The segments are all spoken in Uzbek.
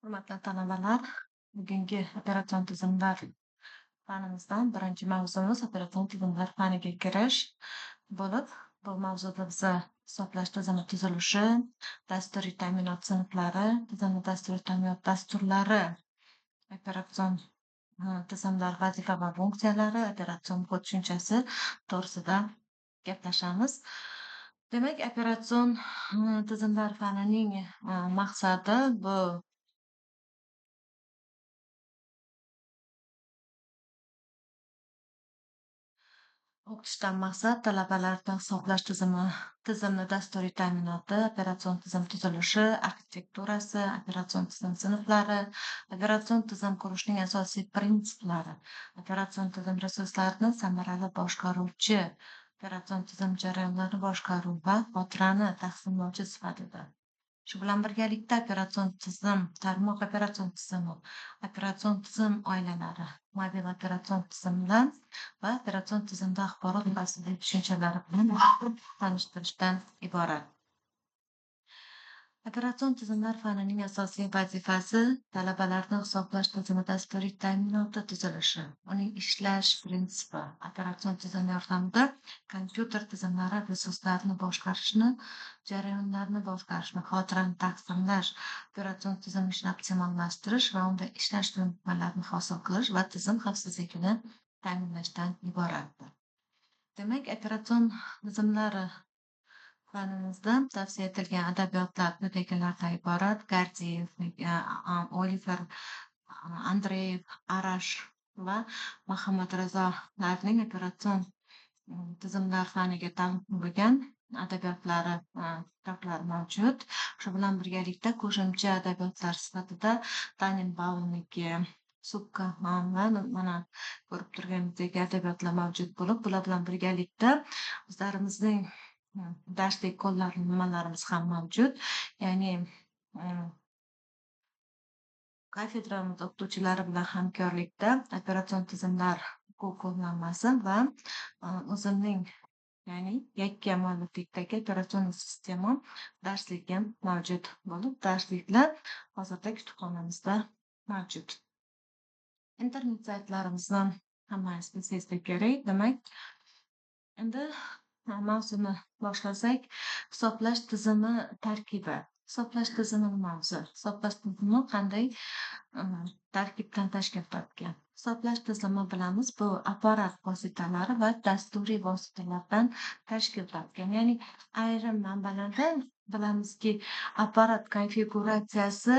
Hurmatli talabalar, bugungi operatsion tizimlar fanimizdan birinchi mavzumiz operatsion tizimlar faniga kirish bo'lib, bu mavzuda biza hisoblash tizimi tuzilishi, dasturiy ta'minot sinflari, tizimli dasturiy ta'minot dasturlari, operatsion tizimlar vazifa va funksiyalari, operatsion kod tushunchasi to'g'risida gaplashamiz. Demak, operatsion tizimlar fanining maqsadi bu o'qitishdan maqsad talabalarni hisoblash tizimli dasturiy ta'minoti, operatsion tizim tuzilishi, arxitekturasi, operatsion tizim sinflari, operatsion tizim qurishning asosiy prinsiplari, operatsion tizim resurslarini samarali boshqaruvchi, operatsion tizim jarayonlarini boshqaruv va xotirani taqsimlovchi sifatida. Shu bilan birgalikda operatsion tizim, tarmoq operatsion tizimi, operatsion tizim oilalari, mobil operatsion tizimlar va operatsion tizimda axborot xavfsizligi tushunchalari bilan tanishtirishdan iborat. Operatsion tizimlar fanining asosiy vazifasi talabalarni hisoblash tizimi dasturiy ta'minoti tuzilishi, uning ishlash prinsipi, operatsion tizim yordamida kompyuter tizimlari resurslarini boshqarishni, jarayonlarni boshqarishni, xotirani taqsimlash, operatsion tizim ishini optimallashtirish va unda ishlash ko'nikmalarini hosil qilish va tizim xavfsizligini ta'minlashdan iboratdir. Demak, operatsion tizimlari fanimizda tavsiya etilgan adabiyotlar quyidagilardan iborat: Gardiyev, Oliver, Andreyev, Arash va Muhammad Rizolarning operatsion tizimlar faniga taalluqli bo'lgan adabiyotlari, kitoblari mavjud. Shu bilan birgalikda qo'shimcha adabiyotlar sifatida Tanenbaumniki, Subka va mana ko'rib turganingizdek adabiyotlar mavjud bo'lib, bular bilan birgalikda o'zlarimizning darslik qo'llanmalarimiz ham mavjud. Ya'ni kafedramiz o'qituvchilari bilan hamkorlikda operatsion tizimlar qo'llanmasi va o'zimning ya'ni yakka mualliflikdagi operatsion sistema darsligim mavjud bo'lib, darsliklar hozirda kutubxonamizda mavjud. Internet saytlarimizni hammangiz bilsangiz kerak. Demak, endi mavzuni boshlasak, hisoblash tizimi tarkibi. Hisoblash tizimi nima o'zi? Hisoblash tizimi qanday tarkibdan tashkil topgan? Hisoblash tizimi bilamiz, bu apparat vositalari va dasturiy vositalardan tashkil topgan. Ya'ni ayrim manbalarda bilamizki, apparat konfiguratsiyasi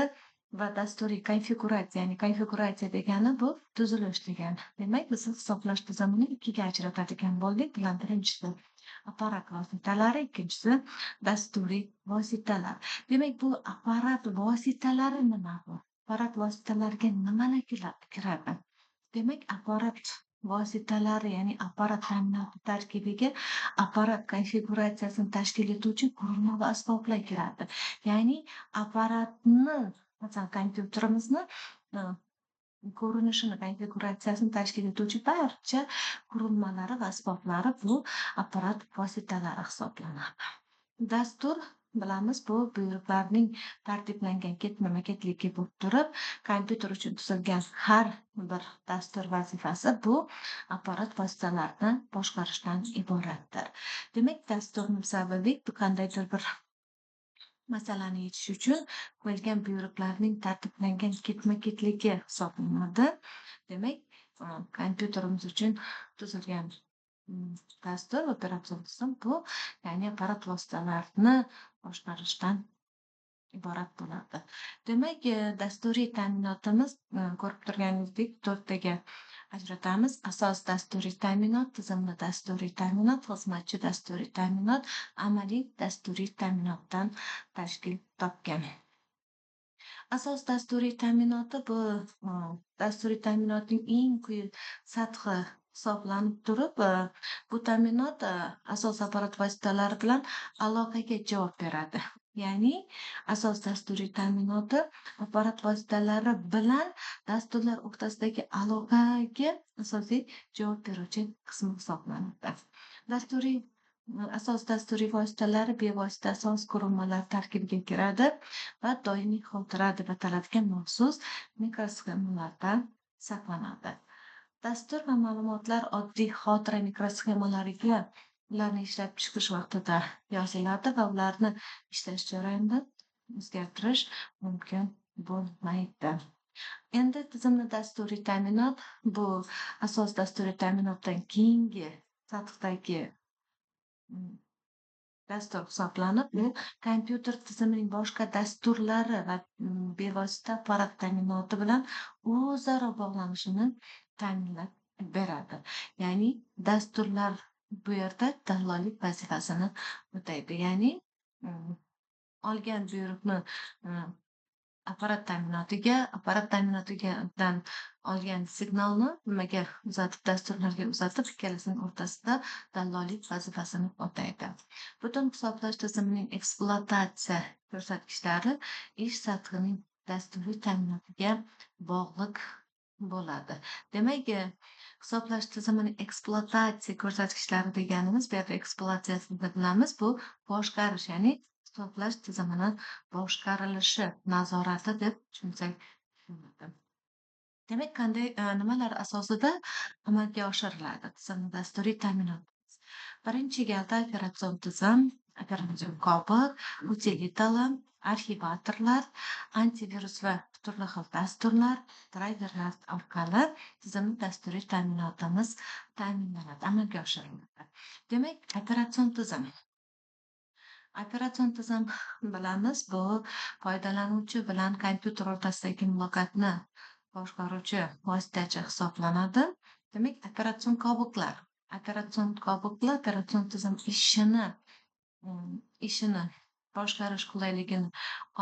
va dasturiy konfiguratsiya, ya'ni konfiguratsiya degani bu tuzilish degani. Demak, biz hisoblash tizimini ikkiga ajratadigan bo'ldik. Bular birinchisi apparat vositalari, ikkinchisi dasturiy vositalar. Demak, bu apparat vositalari nima bu? Apparat vositalariga nimalar kiradi? Demak, apparat vositalari, ya'ni apparat ta'minoti tarkibiga apparat konfiguratsiyasini tashkil etuvchi qurilma va asboblar kiradi. Ya'ni apparatni, masalan, kompyuterimizni ko'rinishini, konfiguratsiyasini tashkil etuvchi barcha qurilmalari va asboblari bu apparat vositalari hisoblanadi. Dastur bilamiz, bu buyruqlarning tartiblangan ketma-ketligi bo'lib turib, kompyuter uchun tuzilgan har bir dastur vazifasi bu apparat vositalarini boshqarishdan iboratdir. Demak, dasturni sababi bu qandaydir bir masalani yechish uchun qo'yilgan buyruqlarning tartiblangan ketma-ketligi hisoblanadi. Demak, kompyuterimiz uchun tuzilgan dastur, operatsion tizim bu, ya'ni apparat vositalarini boshqarishdan iborat bo'ladi. Demak, dasturiy ta'minotimiz ko'rib turganingizdek to'rttaga ajratamiz. Asos dasturiy ta'minot, tizimli dasturiy ta'minot, xizmatchi dasturiy ta'minot, amaliy dasturiy ta'minotdan tashkil topgan. Asos dasturiy ta'minoti bu dasturiy ta'minotning eng quyi sathi hisoblanib turib, bu ta'minot asos apparat vositalari bilan aloqaga javob beradi. Ya'ni asos dasturiy ta'minoti apparat vositalari bilan dasturlar o'rtasidagi aloqaga asosiy javob beruvchi qismi hisoblanadi. Dasturiy Asos dasturiy vositalari bevosita asos qurilmalar tarkibiga kiradi va doimiy xotira deb ataladigan maxsus mikrosxemalarda saqlanadi. Dastur va ma'lumotlar oddiy xotira mikrosxemalariga ularni ishlab chiqish vaqtida yoziladi va ularni ishlash jarayonida o'zgartirish mumkin bo'lmaydi. Endi tizimli dasturiy ta'minot bu asos dasturiy ta'minotdan keyingi sathdagi mm, dastur hisoblanib, bu kompyuter tizimining boshqa dasturlari va bevosita apparat ta'minoti bilan o'zaro bog'lanishini ta'minlab beradi. Ya'ni dasturlar bu yerda dallollik vazifasini o'taydi. Ya'ni mm, olgan buyruqni mm, apparat ta'minotigadan olgan signalni nimaga uzatib, dasturlarga uzatib, ikkalasining o'rtasida dallollik vazifasini o'taydi. Butun hisoblash tizimining ekspluatatsiya ko'rsatkichlari ish sathining dasturiy ta'minotiga bog'liq bo'ladi. Demak, hisoblash tizimining ekspluatatsiya ko'rsatkichlari deganimiz, bu yerda ekspluatsiyasini bilamiz, bu boshqarish, ya'ni hisoblash tizimini boshqarilishi, nazorati deb tushunsak bo'ladi. Demak, qanday nimalar asosida amalga oshiriladi tizimli dasturiy ta'minot? Birinchi galda operatsion tizim, operatsion qobig', utilitalar, arxivatorlar, antivirus va turli xil dasturlar, drayverlar orqali tizimli dasturiy ta'minotimiz ta'minlanadi, amalga oshiriladi. Demak, operatsion tizim. Operatsion tizim bilamiz, bu foydalanuvchi bilan kompyuter o'rtasidagi muloqotni boshqaruvchi vositachi hisoblanadi. Demak, operatsion qobig'lar operatsion tizim ishini boshqarish qulayligini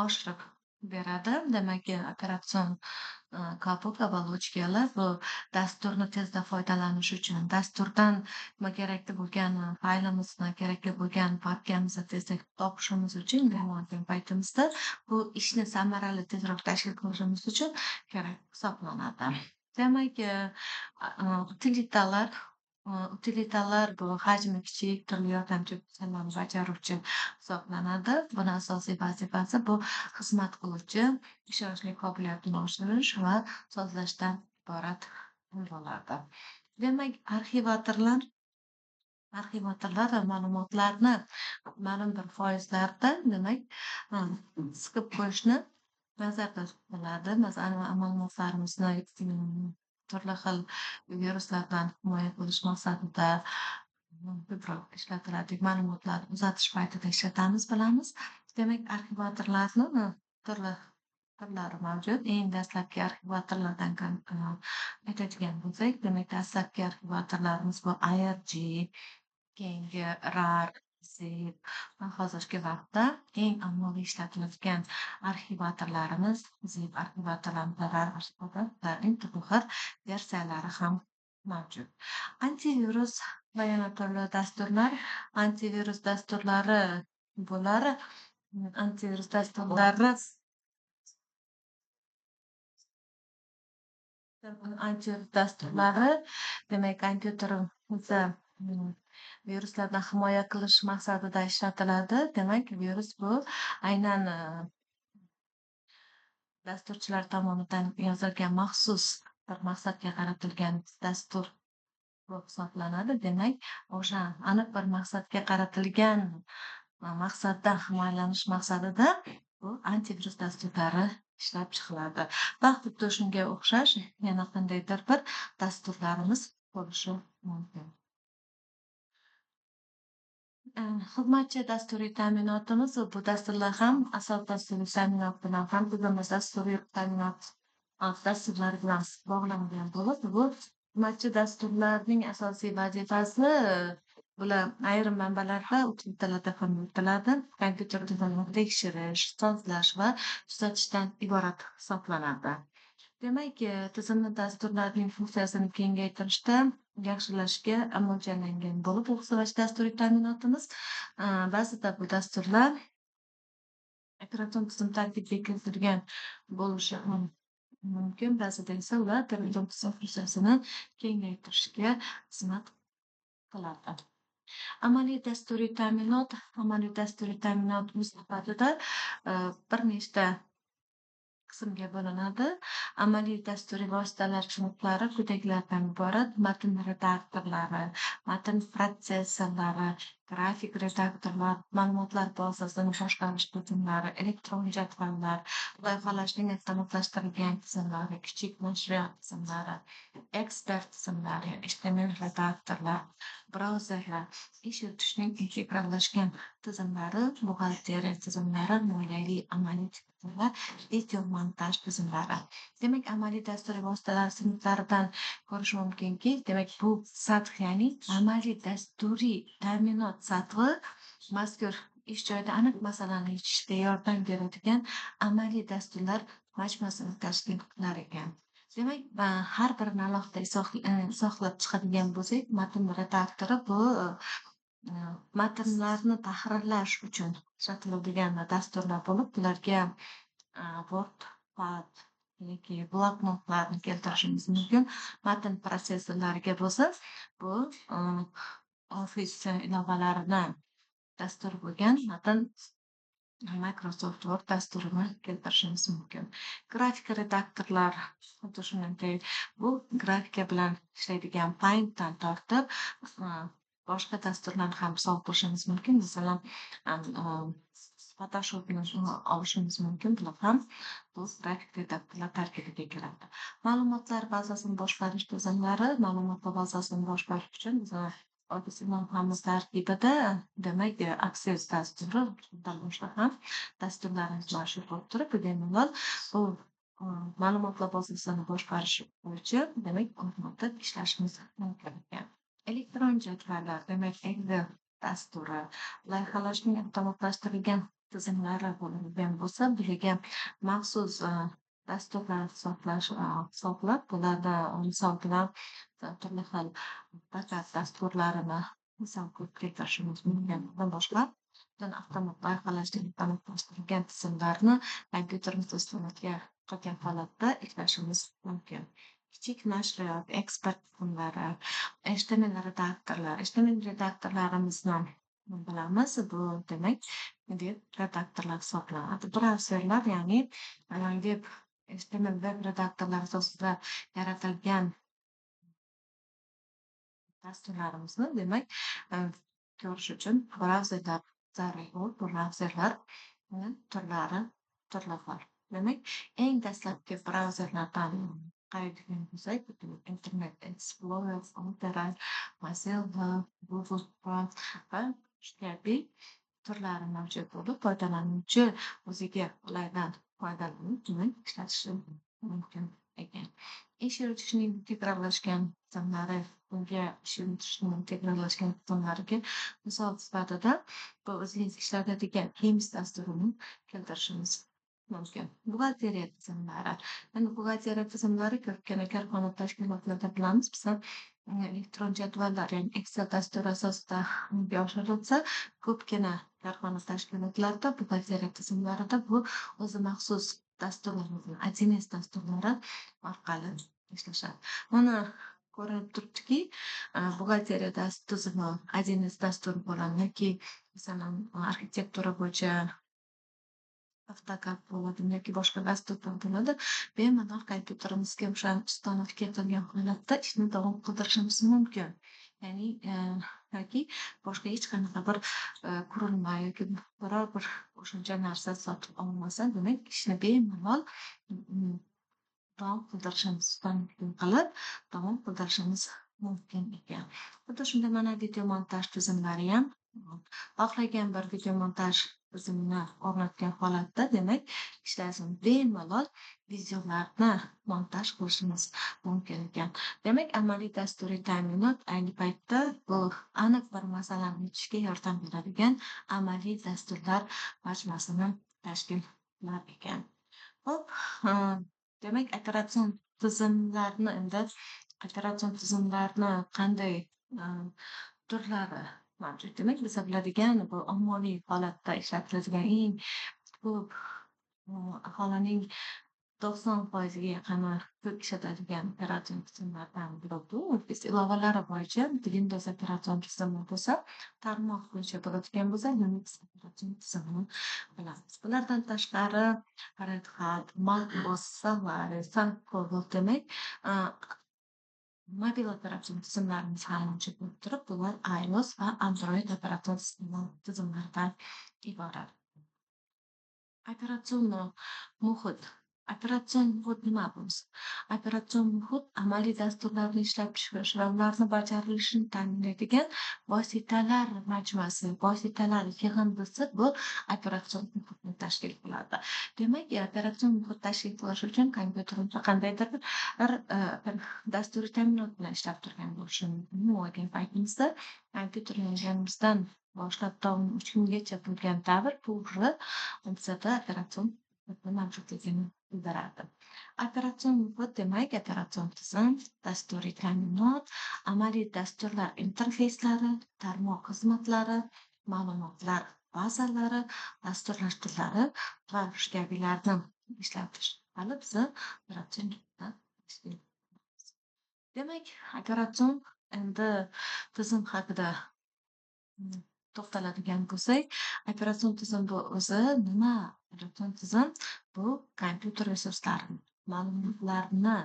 oshirib beradi. Demak, operatsion qobig' оболочкалар bu dasturni tezda foydalanish uchun, dasturdan nima kerakli bo'lgan faylimizni, kerakli bo'lgan papkamizni tezda topishimiz uchun, bo'lgan paytimizda bu ishni samarali tezroq tashkil qilishimiz uchun kerak hisoblanadi. Demak, utilitalar utilitalar bu hajmi kichik, turli yordamchi funksiyalarni bajaruvchi hisoblanadi. Buni asosiy vazifasi bu xizmat qiluvchi ishonchli qobiliyatini oshirish va sozlashdan iborat bo'ladi. Demak, arxivatorlar ma'lumotlarni ma'lum bir foizlarda, demak, siqib qo'yishni nazarda tutiladi. Masalan, ma'lumotlarimizni turli xil viruslardan himoya qilish maqsadida ko'proq ishlatiladigan ma'lumotlarni uzatish paytida ishlatamiz, bilamiz. Demak, arxivatorlarni turli turlari mavjud. Eng dastlabki arxivatorlardan aytadigan bo'lsak, demak, dastlabki arxivatorlarimiz bu ARG, keyingi RAR, zip va hozirgi vaqtda eng ommaviy ishlatiladigan arxivatorlarimiz zip arxivatorlarimiz, RAR arxivatorlarning turli xil versiyalari ham mavjud. Antivirus va yana turli dasturlar, antivirus dasturlari bular. Antivirus dasturlari antivirus dasturlari, demak, kompyuterimizni viruslardan himoya qilish maqsadida ishlatiladi. Demak, virus bu aynan dasturchilar tomonidan yozilgan maxsus bir maqsadga qaratilgan dastur bo'lib hisoblanadi. Demak, o'sha aniq bir maqsadga qaratilgan maqsaddan himoyalanish maqsadida bu antivirus dasturlari ishlab chiqiladi. Va xuddi shunga o'xshash yana qandaydir bir dasturlarimiz bo'lishi mumkin. Xizmatchi dasturiy ta'minotimiz bu dasturlar ham asos dasturiy ta'minot bilan ham tizimli dasturiy ta'minot dasturlari bilan bog'langan bo'lib, bu xizmatchi dasturlarning asosiy vazifasi bular ayrim manbalarda utilitalarda ham yuritiladi. Kompyuter tizimini tekshirish, sozlash va tuzatishdan iborat hisoblanadi. Demak, tizimli dasturlarning funksiyasini kengaytirishda, yaxshilashga mo'ljallangan bo'lib, o'xshash dasturiy ta'minotimiz. Ba'zida bu dasturlar operatsion tizim tarkibiga kiritilgan bo'lishi ham mumkin, ba'zida esa ular operatsion tizim funksiyasini kengaytirishga xizmat qiladi. Amaliy dasturiy ta'minot o'z sifatida bir nechta qismga bo'linadi. Amaliy dasturiy vositalar sinflari quyidagilardan iborat: matn redaktorlari, matn protsessorlari, grafik redaktorlar, ma'lumotlar bazasini boshqarish tizimlari, elektron jadvallar, loyihalashning avtomatlashtirilgan tizimlari, kichik nashriyot tizimlari, ekspert tizimlari, html redaktorlar, brauzerlar, ish yuritishning integrallashgan tizimlari, buxgalteriya tizimlari, moliyaviy amaliy tizimlar, video montaj tizimlari. Demak, amaliy dasturiy vositalar sinflaridan ko'rish mumkinki, demak, bu sath, ya'ni amaliy dasturiy ta'minot sathi mazkur ish joyida aniq masalani yechishda yordam beradigan amaliy dasturlar majmuasini tashkil qilar ekan. Demak, har birini alohida izohlab chiqadigan bo'lsak, matn redaktori bu matnlarni tahrirlash uchun ishlatiladigan dasturlar bo'lib, bularga Word, Pad yoki bloknotlarni keltirishimiz mumkin. Matn protsessorlariga bo'lsa, bu Office ilovalarini dastur bo'lgan matn Microsoft Word dasturini keltirishimiz mumkin. Grafik redaktorlar xuddi shuningdek, bu grafika bilan ishlaydigan Paint'dan tortib boshqa dasturlarni ham misol qilishimiz mumkin. Masalan, Photoshopni olishimiz mumkin. Bular ham bu grafik redaktorlar tarkibiga kiradi. Ma'lumotlar bazasini boshqarish tizimlari, ma'lumotlar bazasini boshqarish uchun Office ilovamiz tarkibida, demak, Access dasturi, bundan boshqa ham dasturlarimiz mavjud bo'lib turib, bemalol bu ma'lumotlar bazasini boshqarish bo'yicha, demak, o'rnatib ishlashimiz mumkin ekan. Elektron jadvallar, demak, Excel dasturi, loyihalashning avtomatlashtirilgan tizimlari bo'lgan bo'lsa, bularga maxsus dasturlar hisoblab, bularda misol bilan turli xil paket dasturlarini misol qilib keltirishimiz mumkin. Bundan boshqa, loyihalashning avtomatlashtirilgan tizimlarni kompyuterimiz ustiga qilgan holatda ishlashimiz mumkin. Kichik nashriyot, ekspert tizimlari, html redaktorlar. Html redaktorlarimizni bilamiz. Bu demak, web redaktorlar hisoblanadi. Brauzerlar, ya'ni web redaktorlar asosida yaratilgan dasturlarimizni, demak, ko'rish uchun brauzerlar zarur. Brauzerlar turlari turli xil. Demak, eng dastlabki brauzerlardan qaraydigan bo'lsak, Internet Explorer, Opera, Mozilla, Google Chrome va kabi turlari mavjud bo'lib, foydalanuvchi o'ziga qulaydan foydalanib, demak, ishlatishi mumkin ekan. Ish yuritishning integrallashgan tizimlari, bunga ish yuritishning integrallashgan tizimlariga misol sifatida bu o'zingiz ishlatadigan Teams dasturini keltirishimiz mumkin. Buxgalteriya tizimlari. Endi buxgalteriya tizimlari ko'pgina korxona tashkilotlarida bilamiz, bizlar elektron jadvallar, ya'ni Excel dasturi asosida amalga oshirilsa, ko'pgina korxona tashkilotlarida buxgalteriya tizimlarida bu o'zi maxsus dasturlarimizni, 1С dasturlari orqali ishlashadi. Mana ko'rinib turibdiki, buxgalteriya tizimi 1С dasturi bo'ladi yoki masalan arxitektura bo'yicha AutoCAD bo'ladi yoki boshqa dasturlar bo'ladi. Bemalol kompyuterimizga o'sha ustanovga qilgan holatda ishni davom qildirishimiz mumkin. Ya'ni yoki boshqa hech qanaqa bir qurilma yoki biror bir qo'shimcha narsa sotib olmasa, demak, ishni bemalol davom qildirishimiz mumkin ekan. Xuddi shunday mana video montaj tizimlari ham xohlagan bir video montaj tizimini o'rnatgan holatda, demak, ishlasini bemalol videolarni montaj qilishimiz mumkin ekan. Demak, amaliy dasturiy ta'minot ayni paytda bu aniq bir masalani yechishga yordam beradigan amaliy dasturlar majmuasini tashkil qilar ekan. Xo'p, demak, operatsion tizimlarni qanday turlari mavjud? Demak, biz biladigan bu ommaviy holatda ishlatiladigan eng ko'p aholining 90%ga yaqini ko'p ishlatadigan operatsion tizimlardan biri bu. Ofis ilovalari bo'yicha Windows operatsion tizimi bo'lsa, tarmoq bo'yicha bo'ladigan bo'lsa, Linux operatsion tizimini bilamiz. Bulardan tashqari Red Hat, MacOS, Solaris, Sun demak, a, mobil operatsion tizimlarimiz ham mavjud bo'lib turib, bular iOS va Android operatsion tizimlaridan iborat. Operatsion muhit. Operatsion muhit nima bo'lsa? Operatsion muhit amaliy dasturlarni ishlab chiqarish va ularni bajarilishini ta'minlaydigan vositalar majmuasi, vositalar yig'indisi bu operatsion muhitni tashkil qiladi. Demak, operatsion muhit tashkil qilish uchun kompyuterimiz qandaydir dasturiy ta'minot bilan ishlab turgan bo'lishi mumkin. Bo'lgan paytimizda kompyuterlarimizdan boshlab to 3 kungacha bo'lgan davr bu bizada operatsion muhitni mavjudligini bildiradi. Operatsion muhit demak, operatsion tizim, dasturiy ta'minot, amaliy dasturlar interfeyslari, tarmoq xizmatlari, ma'lumotlar bazalari, dasturlash tillari va shu kabilarni ishlatish orqali biza operatsion muhitni tashkil qilamiz. Demak, operatsion endi tizim haqida to'xtaladigan bo'lsak, operatsion tizim bu o'zi nima? Operatsion tizim bu kompyuter resurslarini, ma'lumotlarni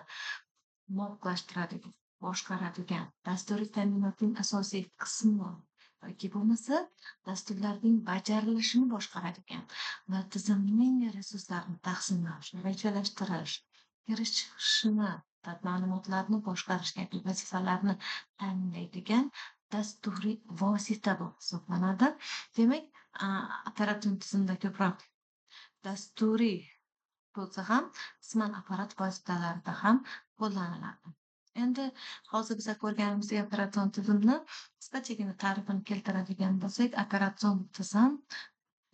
muvofiqlashtiradigan, boshqaradigan dasturiy ta'minotning asosiy qismi yoki bo'lmasa dasturlarning bajarilishini boshqaradigan va tizimning resurslarini taqsimlash, rejalashtirish, kirish chiqishini va ma'lumotlarni boshqarish kabi vazifalarni ta'minlaydigan dasturiy vosita bo'lib hisoblanadi. Demak, operatsion tizimda ko'proq dasturiy bo'lsa ham, qisman apparat vositalarida ham qo'llaniladi. Endi hozir biz ko'rganimizdek operatsion tizimni qisqachagina ta'rifini keltiradigan bo'lsak, operatsion tizim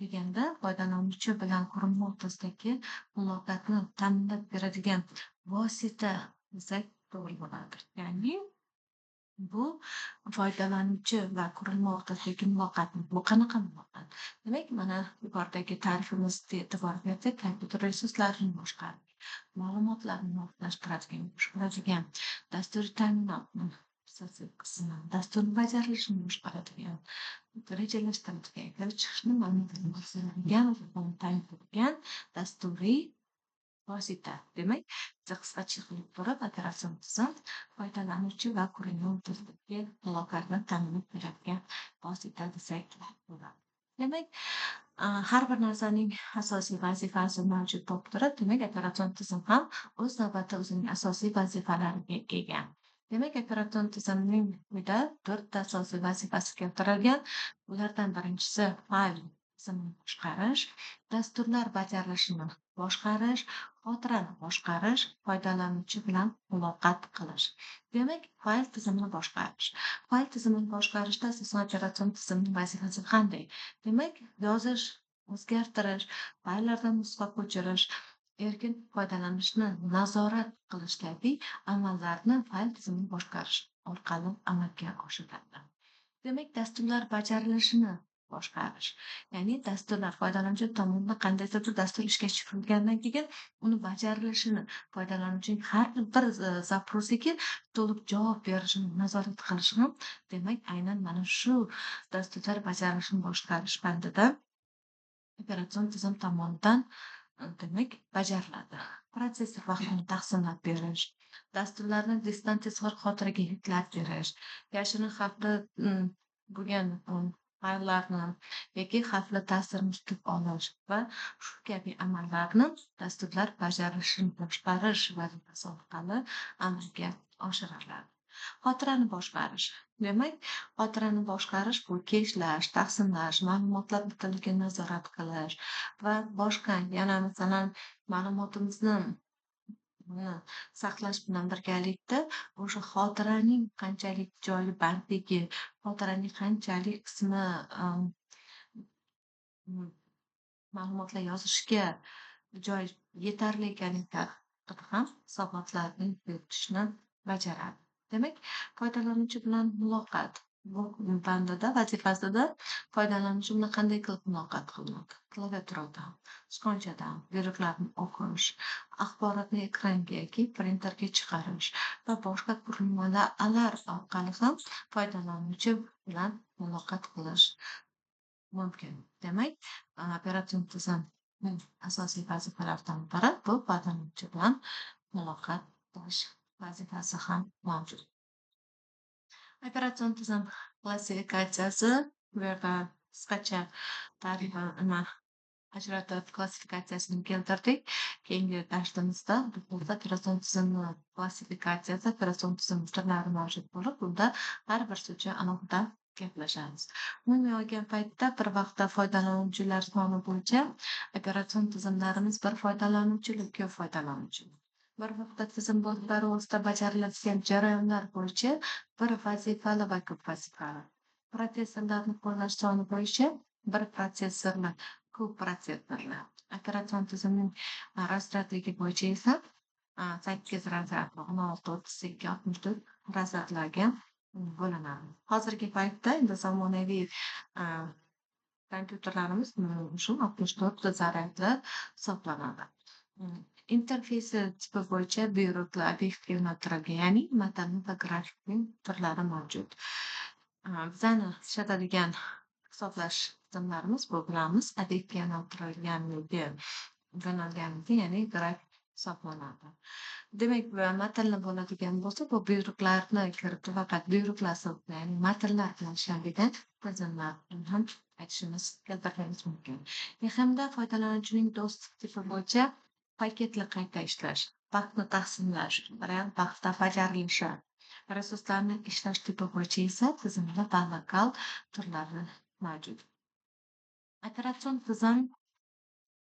deganda foydalanuvchi bilan qurilma o'rtasidagi muloqotni ta'minlab beradigan vosita desak to'g'ri bo'ladi. Ya'ni bu foydalanuvchi va qurilma o'rtasidagi muloqot. Bu qanaqa muloqot? Demak, mana yuqoridagi ta'rifimizga e'tibor bersak, kompyuter resurslarini boshqarish, ma'lumotlarni muvofiqlashtiradigan, boshqaradigan, dasturiy ta'minotni asosiy qismi, dasturni bajarilishini boshqaradigan, rejalashtiradigan, kelib chiqishni ta'minlaydigan dasturiy vosita. Demak, biza qisqacha qilib ko'rib, operatsion tizim foydalanuvchi va qurilma o'rtasidagi muloqotni ta'minlab beradigan vosita desak bo'ladi. Demak, har bir narsaning asosiy vazifasi mavjud bo'lib turib, demak, operatsion tizim ham o'z navbatida o'zining asosiy vazifalariga ega. Demak, operatsion tizimning quyida 4 ta asosiy vazifasi keltirilgan. Ulardan birinchisi fayl tizimini boshqarish, dasturlar bajarilishini boshqarish, xotirani boshqarish, foydalanuvchi bilan muloqot qilish. Demak, fayl tizimini boshqarish. Fayl tizimini boshqarishda asosan operatsion tizimning vazifasi qanday? Demak, yozish, o'zgartirish, fayllardan nusxa ko'chirish, erkin foydalanishni nazorat qilish kabi amallarni fayl tizimini boshqarish orqali amalga oshiriladi. Demak, dasturlar bajarilishini boshqarish. Ya'ni dasturlar foydalanuvchi tomonidan qandaydir bir dastur ishga tushirilgandan keyin uni bajarilishini, foydalanuvchining har bir zaprosiga to'liq javob berishini nazorat qilish ham, demak, aynan mana shu dasturlar bajarilishini boshqarish bandida operatsion tizim tomonidan demak bajariladi. Protsessor vaqtini taqsimlab berish, dasturlarni disdan tezkor xotiraga yuklab berish, yashirin xavfli bo'lgan fayllarni yoki xavfli ta'sirni tutib olish va shu kabi amallarni dasturlar bajarilishini boshqarish vazifasi orqali amalga oshiriladi. Xotirani boshqarish. Demak, xotirani boshqarish bu keshlash, taqsimlash, ma'lumotlar bitimligini nazorat qilish va boshqa, yana masalan, ma'lumotimizni saqlash bilan birgalikda o'sha xotiraning qanchalik joyi bandligi, xotiraning qanchalik qismi ma'lumotlar yozishga joy yetarli ekanligi haqida ham hisobotlarni yuritishni bajaradi. Demak, foydalanuvchi bilan muloqot. Bu bandida vazifasida foydalanuvchi bilan qanday qilib muloqot qilmoq, klaviaturadan, sichqonchadan, buyruqlarni o'qish, axborotni ekranga yoki printerga chiqarish va boshqa qurilmalar orqali ham foydalanuvchi bilan muloqot qilish mumkin. Demak, operatsion tizimning asosiy vazifalaridan biri bu foydalanuvchi bilan muloqot qilish vazifasi ham mavjud. Operatsion tizim klassifikatsiyasi bu yerda qisqacha tarifini ajratib klassifikatsiyasini keltirdik. Keyingi darsimizda operatsion tizimni klassifikatsiyasi, operatsion tizim turlari mavjud bo'lib, bunda har bir so'zga alohida gaplashamiz. Umumiy olgan paytda bir vaqtda foydalanuvchilar soni bo'yicha operatsion tizimlarimiz bir foydalanuvchi, ko'p foydalanuvchi. Bir vaqtda tizim boshqaruvi vosita bajariladigan jarayonlar bo'yicha bir vazifali va ko'p vazifali. Protsessorlarni qo'llash soni bo'yicha bir protsessorli, ko'p protsessorli. Operatsion tizimning razryadligi bo'yicha esa 8 razryad, 16, 32, 64 razryadlarga bo'linadi. Hozirgi paytda endi zamonaviy kompyuterlarimiz shu 64 zaryadli hisoblanadi. Interfeysi tipi bo'yicha buyruqli obyektga yo'naltirilgan, ya'ni matnli va grafikning turlari mavjud. Bizani ishlatadigan hisoblash tizimlarimiz bu bilamiz obyektga yo'nalganligi, ya'ni grafik hisoblanadi. Demak, matnli bo'ladigan bo'lsa, bu buyruqlarni kiritib faqat buyruqlar hisobida, ya'ni matnlar bilan ishlaydigan tizimlarni ham aytishimiz, keltirishimiz mumkin. Hamda foydalanuvchining do'st tipi bo'yicha paketli qayta ishlash, vaqtni taqsimlash, real vaqtda bajarilishi, resurslarni ishlash tipi bo'yicha esa tizimda va lokal turlari mavjud. Operatsion tizim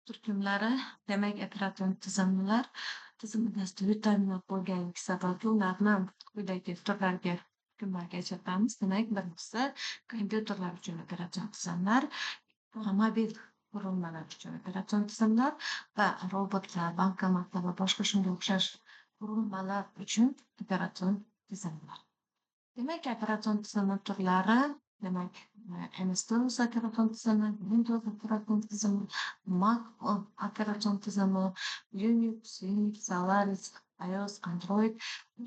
turkumlari, demak, operatsion tizimlar tizimni dasturiy ta'minot bo'lganligi sababli ularni quyidagi turlarga hukmlarga ajratamiz. Demak, birinchisi kompyuterlar uchun operatsion tizimlar, mobil qurilmalar uchun operatsion tizimlar va robotlar, bankomatlar va boshqa shunga o'xshash qurilmalar uchun operatsion tizimlar. Demak, operatsion tizimlar turlari, demak, MS-DOS operatsion tizimi, Windows operatsion tizimi, Mac operatsion tizimi, Unix, Solaris, iOS, Android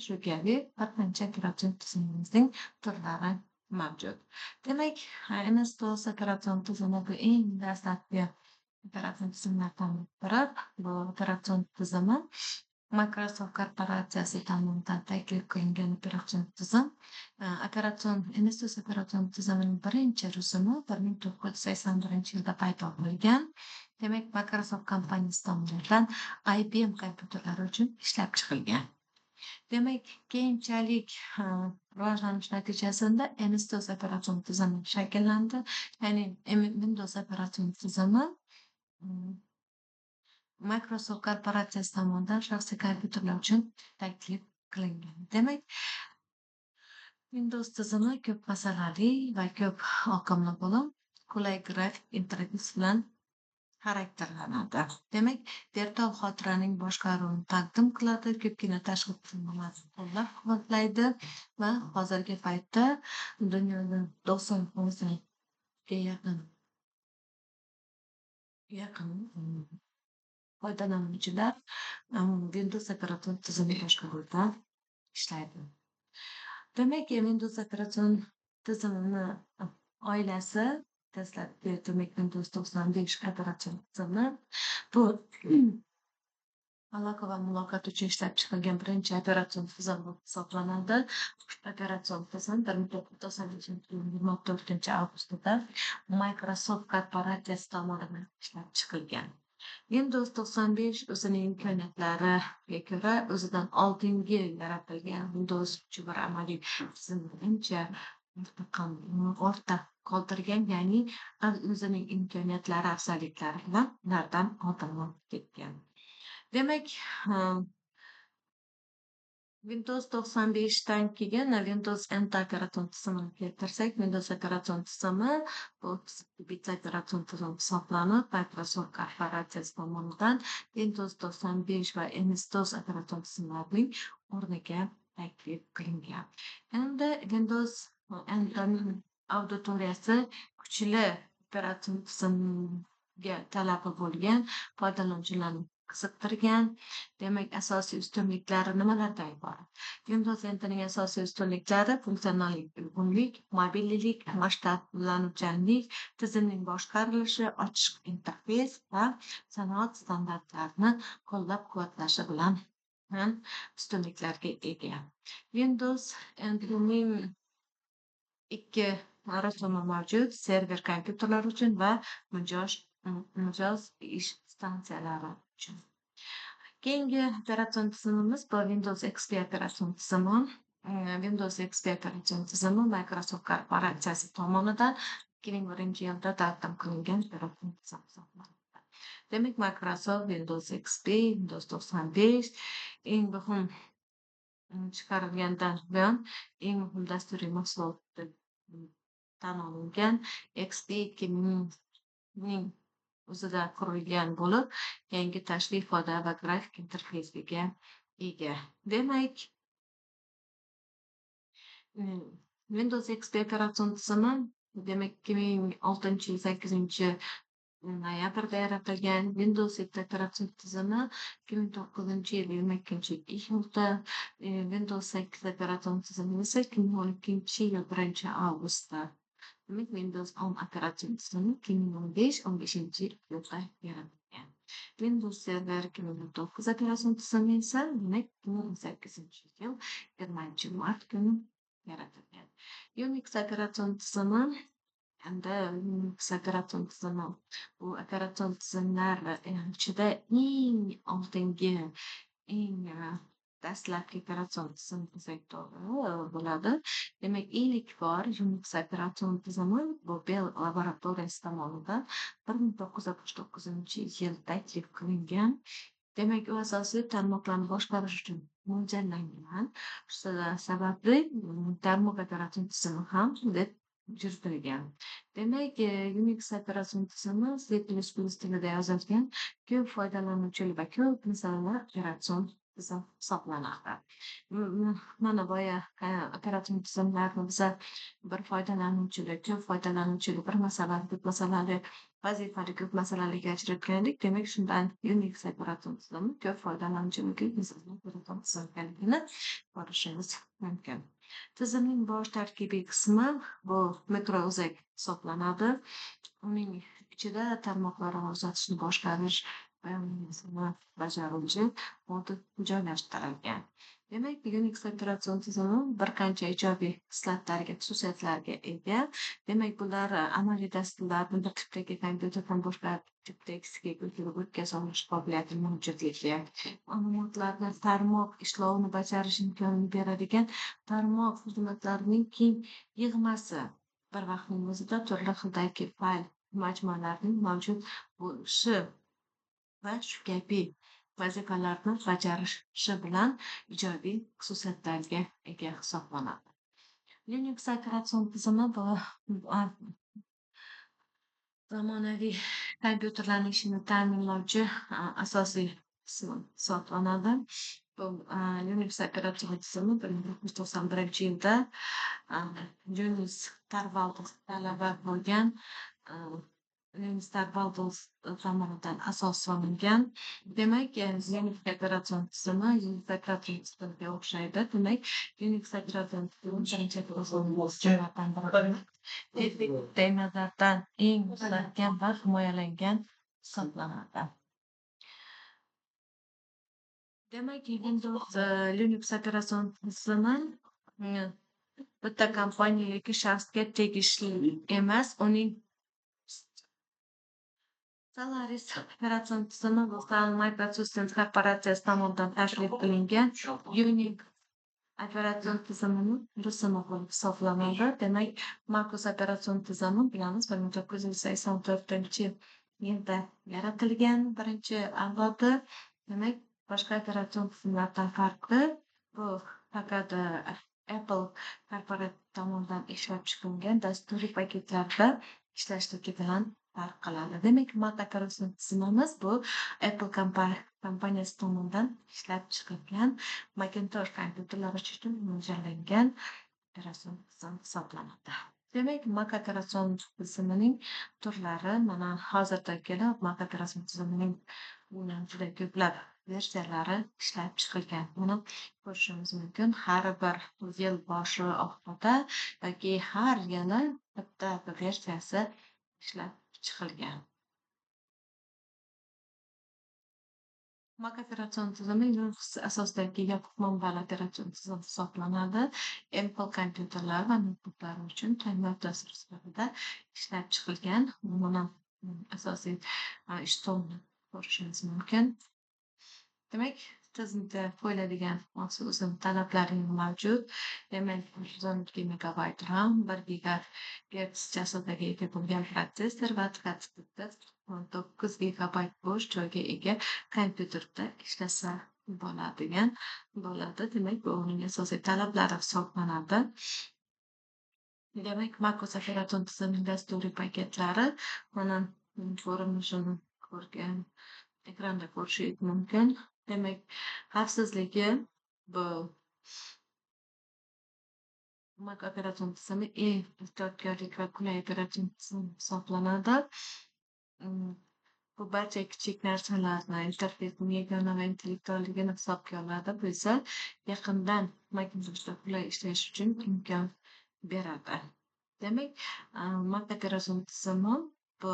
shu kabi bir qancha operatsion tizimimizning turlari mavjud. Demak, MS-DOS operatsion tizimi bu eng dastlabki operatsion tizimlardan biri. Bu operatsion tizimi Microsoft korporatsiyasi tomonidan taklif qilingan operatsion tizim. MS-DOS operatsion tizimining birinchi rusumi 1981-yilda paydo bo'lgan. Demak, Microsoft kompaniyasi tomonidan IBM kompyuterlari uchun ishlab chiqilgan. Demak, keyinchalik rivojlanish natijasida MS-DOS operatsion tizimi shakllandi. Ya'ni Windows operatsion tizimi Microsoft korporatsiyasi tomonidan shaxsiy kompyuterlar uchun taklif qilingan. Demak, Windows tizimi ko'p masalali va ko'p oqimli bo'lib, qulay grafik interfeys bilan xarakterlanadi. Demak, virtual xotiraning boshqaruvini taqdim qiladi, ko'pgina tashqi qurilmalarni qo'llab-quvvatlaydi va hozirgi paytda dunyoda 90%ga yaqin foydalanuvchilar Windows operatsion tizimi boshqaruvida ishlaydi. Demak, Windows operatsion tizimini oilasi dastlabki, demak, Windows 95 operatsion tizimi bu aloqa va muloqot uchun ishlab chiqilgan birinchi operatsion tizim bo'lib hisoblanadi. Operatsion tizim 1924-avgustda Microsoft korporatsiyasi tomonidan ishlab chiqilgan. Windows 95 o'zining imkoniyatlariga ko'ra o'zidan oldingi yaratilgan Windows bir amaliy tizimni ancha ortda qoldirgan, ya'ni o'zining imkoniyatlari, afzalliklari bilan ulardan oldinroq ketgan. Demak, Windows 95dan keyin Windows NT operatsion tizimini keltirsak, Windows operatsion tizimi bu bitta operatsion tizim hisoblanib, Microsoft korporatsiyasi tomonidan Windows 95 va MS-DOS operatsion tizimlarining o'rniga taklif qilingan. Endi Windows Android auditoriyasi kuchli operatsion tizimga talabi bo'lgan foydalanuvchilarni qiziqtirgan. Demak, asosiy ustunliklari nimalardan iborat? Windows 10ning asosiy ustunliklari funksionallik, uyg'unlik, mobillik, masshtablanuvchanlik, tizimning boshqarilishi, ochiq interfeys va sanoat standartlarini qo'llab-quvvatlashi bilan ham ustunliklarga ega. Windows Enterprise ikki rasmi mavjud server kompyuterlar uchun va mijoz ish stansiyalari uchun. Keyingi operatsion tizimimiz bu Windows XP operatsion tizimi. Windows XP operatsion tizimi Microsoft korporatsiyasi tomonidan 2001-yilda taqdim qilingan operatsion tizim hisoblanadi. Demak, Microsoft Windows XP, Windows 95 eng muhim chiqarilgandan buyon eng muhim dasturiy mahsulot deb tan olingan XP 2000ning o'zida qurilgan bo'lib, yangi tashqi ifoda va grafik interfeysiga ega. Demak, Windows XP operatsion tizimi demak 2006-yil 8-noyabrda yaratilgan. Windows 7 operatsion tizimi 2009-yil 22-iyulda, Windows 8 operatsion tizimi esa 2012-yil 1-avgustda. Demak, Windows 10 operatsion tizimi 2015-15-yilda yaratilgan. Windows Server 2009 operatsion tizimi esa demak 2018-yil 20-mart kuni yaratilgan. Unix operatsion tizimi hamda Unix operatsion tizimi bu operatsion tizimlar ichida eng oldingi, eng dastlabki operatsion tizim desak to'g'ri bo'ladi. Demak, ilk bor Unix operatsion tizimi bu Bell laboratoriyasi tomonidan 1969-yil taklif qilingan. Demak, u asosiy tarmoqlarni boshqarish uchun mo'ljallangan. Shu sababli tarmoq operatsion tizimi ham deb yuritilgan. Demak, Unix operatsion tizimi C++ tilida yozilgan ko'p foydalanuvchi va ko'p masalalar operatsion tizim hisoblanadi. Mana boya operatsion tizimlarni biza bir foydalanuvchili, ko'p foydalanuvchili, bir masalali, ko'p masalali, vazifali, ko'p masalalarga ajratgandik. Demak, shundan Unix operatsion tizimi ko'p foydalanuvchili, ko'p masalali operatsion tizim ekanligini ko'rishimiz mumkin. Tizimning bosh tarkibiy qismi bu mikro'zak hisoblanadi. Uning ichida tarmoqlarni uzatishni boshqarish bajaruvchi modul joylashtirilgan. Demak, Unix operatsion tizimi bir qancha ijobiy xususiyatlarga ega. Demak, bular amaliy dasturlarni bir tipdagi kompyuterdan boshqa tipdagisiga ko'chirib o'tkaza olish qobiliyati mavjudligi, ma'lumotlarni tarmoq ishlovini bajarish imkonini beradigan tarmoq xizmatlarining keng yig'masi, bir vaqtning o'zida turli xildagi fayl majmualarining mavjud bo'lishi va shu kabi vazifalarni bajarishi bilan ijobiy xususiyatlarga ega hisoblanadi. Linux operatsion tizimi bu zamonaviy kompyuterlarning ishini ta'minlovchi asosiy qismi hisoblanadi. Bu Unix operatsion tizimi 1991-yilda Yunis Torvalds talaba bo'lgan Linus Torvalds tomonidan asos solingan. Demak, Unix operatsion tizimi Unix operatsion tizimiga o'xshaydi. Demak, Unix operatsion tizimi birinchi tizimlardan biri. Nuqtai nazardan eng mustahkam va himoyalangan hisoblanadi. Demak, Windows Linux operatsion tizimi bitta kompaniya yoki shaxsga tegishli emas. Uning Solaris operatsion tizimi bu Microsoft korporatsiyasi tomonidan taklif qilingan Unix operatsion tizimining rusumi bo'lib hisoblanadi. Demak, Macos operatsion tizimi bilamiz 1984-yilda yaratilgan birinchi avlodi. Demak, boshqa operatsion tizimlardan farqi bu faqat Apple korporatsiyasi tomonidan ishlab chiqilgan dasturiy paketlarda ishlashligi bilan farq qiladi. Demak, Mac operatsion tizimimiz bu Apple kompaniyasi tomonidan ishlab chiqilgan Macintosh kompyuterlari uchun mo'ljallangan operatsion tizim hisoblanadi. Demak, Mac operatsion tizimining turlari mana hozirda kelib Mac operatsion tizimining juda ko'plab versiyalari ishlab chiqilgan. Buni ko'rishimiz mumkin. Har bir yil boshi oxirida yoki har yili bitta versiyasi ishlab chiqilgan. Mac operatsion tizimi Linux asosidagi yopiq manbali operatsion tizim hisoblanadi. Apple kompyuterlar va noutbuklar uchun tanlov dasturi sifatida ishlab chiqilgan. Buni asosiy ishlovni ko'rishingiz mumkin. Demak, tizimda qo'yiladigan maxsus talablar mavjud. Demak, 112 megabayt RAM, 1 gigahertz chastotega ega bo'lgan protsessor va 9 gigabayt bo'sh joyga ega kompyuterda ishlasa bo'ladi. Demak, bu uning asosiy talablari hisoblanadi. Demak, macOS operatsion tizimining dasturiy paketlari mana ko'rinishini ko'rgan ekranda ko'rishingiz mumkin. Demak, xavfsizligi bu Mac operatsion tizimi eng ehtiyotkorlik va qulay operatsion tizim hisoblanadi. Bu barcha kichik narsalarni, interfeysning yagona va intellektualligini hisobga oladi. Bu esa yaqindan Macintoshda qulay ishlash uchun imkon beradi. Demak, Mac operatsion tizimi bu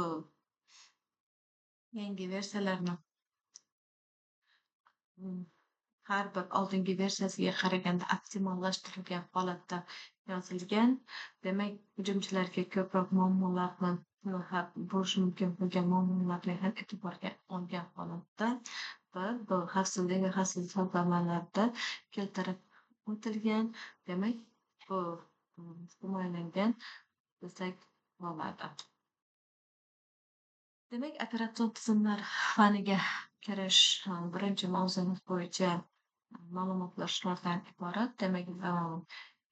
yangi versiyalarni har bir oldingi versiyasiga qaraganda optimallashtirilgan holatda yozilgan. Demak, hujumchilarga ko'proq muammolarni bo'lishi mumkin bo'lgan muammolarni ham e'tiborga olgan holatda va bu xavfsizlik va xavfsizlik shartnomalarida keltirib o'tilgan. Demak, bu himoyalangan desak bo'ladi. Demak, operatsion tizimlar faniga kirish birinchi mavzumiz bo'yicha ma'lumotlar shulardan iborat. Demak,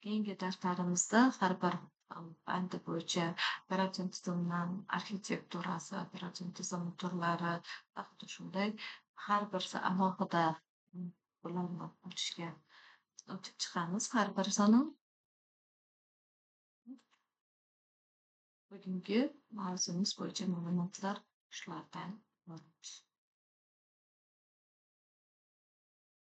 keyingi darslarimizda har bir bandi bo'yicha operatsion tizimning arxitekturasi, operatsion tizim turlari va xuddi shunday har birisi alohida bularni o'tishga o'tib chiqamiz har birisini. Bugungi mavzumiz bo'yicha ma'lumotlar shulardan iborat.